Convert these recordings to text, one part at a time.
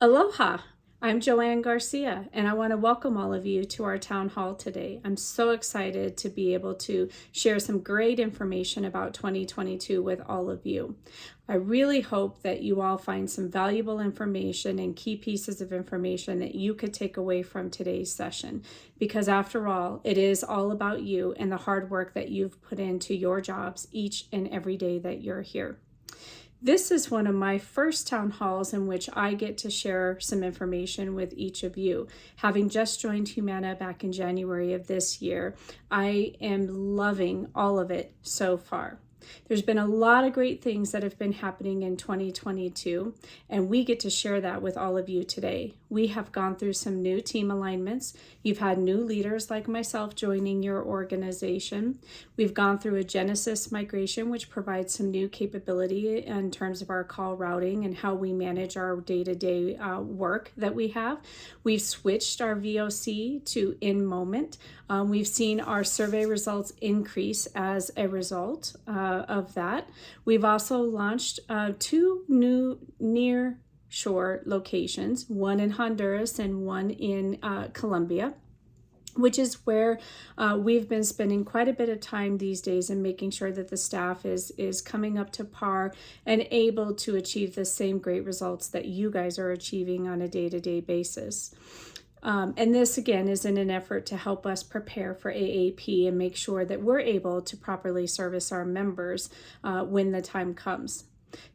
Aloha! I'm Joanne Garcia, and I want to welcome all of you to our town hall today. I'm so excited to be able to share some great information about 2022 with all of you. I really hope that you all find some valuable information and key pieces of information that you could take away from today's session, because after all, it is all about you and the hard work that you've put into your jobs each and every day that you're here. This is one of my first town halls in which I get to share some information with each of you. Having just joined Humana back in January of this year, I am loving all of it so far. There's been a lot of great things that have been happening in 2022, and we get to share that with all of you today. We have gone through some new team alignments. You've had new leaders like myself joining your organization. We've gone through a Genesis migration, which provides some new capability in terms of our call routing and how we manage our day-to-day work that we have. We've switched our VOC to in-moment. We've seen our survey results increase as a result of that. We've also launched two new near shore locations, one in Honduras and one in Colombia, which is where we've been spending quite a bit of time these days in making sure that the staff is coming up to par and able to achieve the same great results that you guys are achieving on a day-to-day basis. And this, again, is in an effort to help us prepare for AAP and make sure that we're able to properly service our members when the time comes.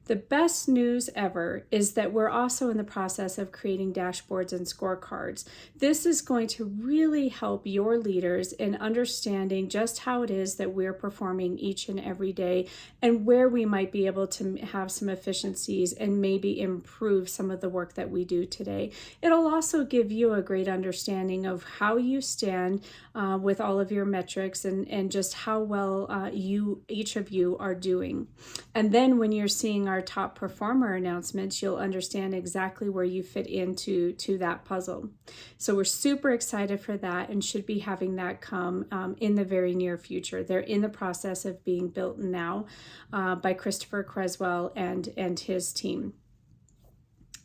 The best news ever is that we're also in the process of creating dashboards and scorecards. This is going to really help your leaders in understanding just how it is that we're performing each and every day and where we might be able to have some efficiencies and maybe improve some of the work that we do today. It'll also give you a great understanding of how you stand with all of your metrics and just how well each of you are doing. And then when you're seeing our top performer announcements, you'll understand exactly where you fit into that puzzle. So we're super excited for that and should be having that come in the very near future. They're in the process of being built now by Christopher Creswell and his team.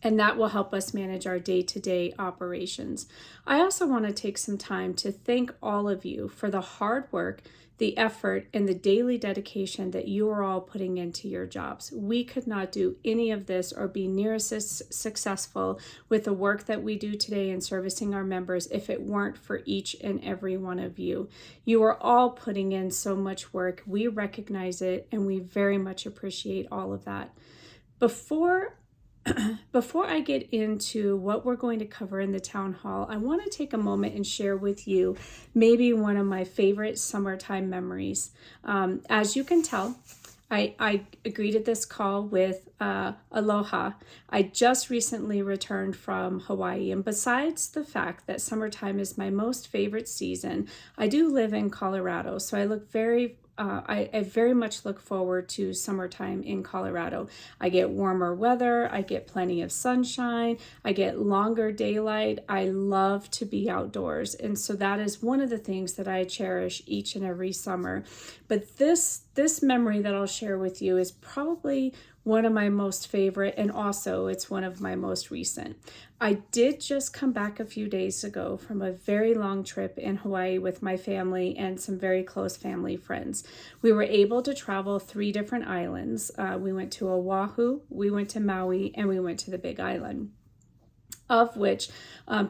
And that will help us manage our day-to-day operations. I also want to take some time to thank all of you for the hard work, the effort, and the daily dedication that you are all putting into your jobs. We could not do any of this or be near as successful with the work that we do today in servicing our members if it weren't for each and every one of you. You are all putting in so much work. We recognize it, and we very much appreciate all of that. Before I get into what we're going to cover in the town hall, I want to take a moment and share with you maybe one of my favorite summertime memories. As you can tell, I greeted this call with aloha. I just recently returned from Hawaii, and besides the fact that summertime is my most favorite season, I do live in Colorado, so I very much look forward to summertime in Colorado. I get warmer weather, I get plenty of sunshine, I get longer daylight. I love to be outdoors, and so that is one of the things that I cherish each and every summer. But this memory that I'll share with you is probably one of my most favorite, and also it's one of my most recent. I did just come back a few days ago from a very long trip in Hawaii with my family and some very close family friends. We were able to travel 3 different islands. We went to Oahu, we went to Maui, and we went to the Big Island, of which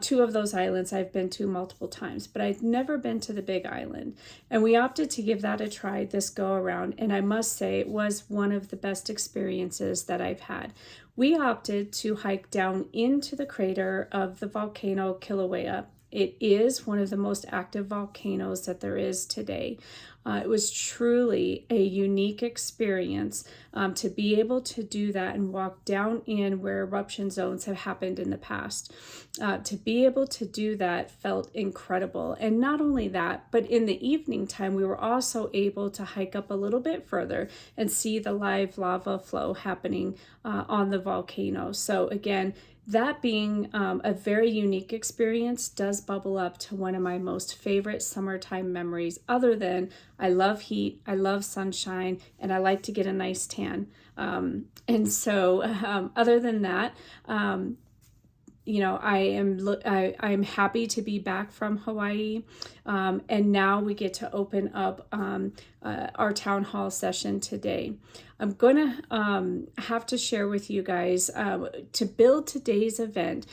2 of those islands I've been to multiple times, but I've never been to the Big Island. And we opted to give that a try this go around, and I must say it was one of the best experiences that I've had. We opted to hike down into the crater of the volcano Kilauea. It is one of the most active volcanoes that there is today. It was truly a unique experience to be able to do that and walk down in where eruption zones have happened in the past. To be able to do that felt incredible. And not only that, but in the evening time, we were also able to hike up a little bit further and see the live lava flow happening on the volcano. So again, that being a very unique experience does bubble up to one of my most favorite summertime memories, other than I love heat, I love sunshine, and I like to get a nice tan. Other than that, I'm happy to be back from Hawaii, and now we get to open up our town hall session today. I'm going to have to share with you guys to build today's event.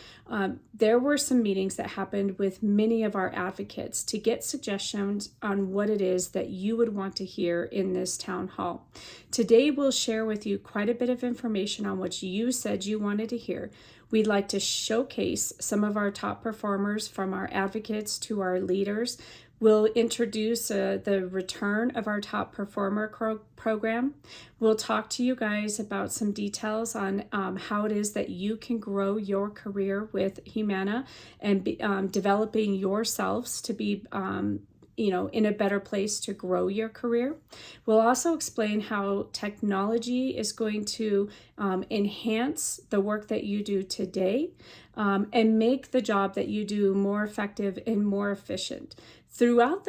There were some meetings that happened with many of our advocates to get suggestions on what it is that you would want to hear in this town hall. Today, we'll share with you quite a bit of information on what you said you wanted to hear. We'd like to showcase some of our top performers, from our advocates to our leaders. We'll introduce the return of our top performer program. We'll talk to you guys about some details on how it is that you can grow your career with Humana and developing yourselves to be in a better place to grow your career. We'll also explain how technology is going to enhance the work that you do today and make the job that you do more effective and more efficient. Throughout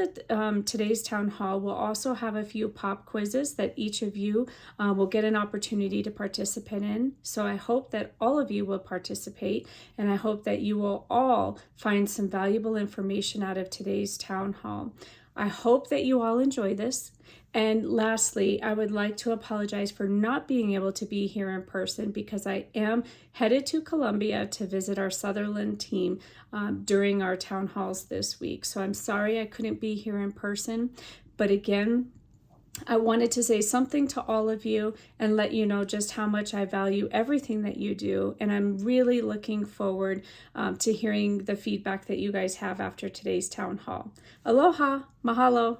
today's town hall, we'll also have a few pop quizzes that each of you will get an opportunity to participate in. So I hope that all of you will participate, and I hope that you will all find some valuable information out of today's town hall. I hope that you all enjoy this. And lastly, I would like to apologize for not being able to be here in person, because I am headed to Columbia to visit our Sutherland team during our town halls this week. So I'm sorry I couldn't be here in person. But again, I wanted to say something to all of you and let you know just how much I value everything that you do. And I'm really looking forward to hearing the feedback that you guys have after today's town hall. Aloha, mahalo.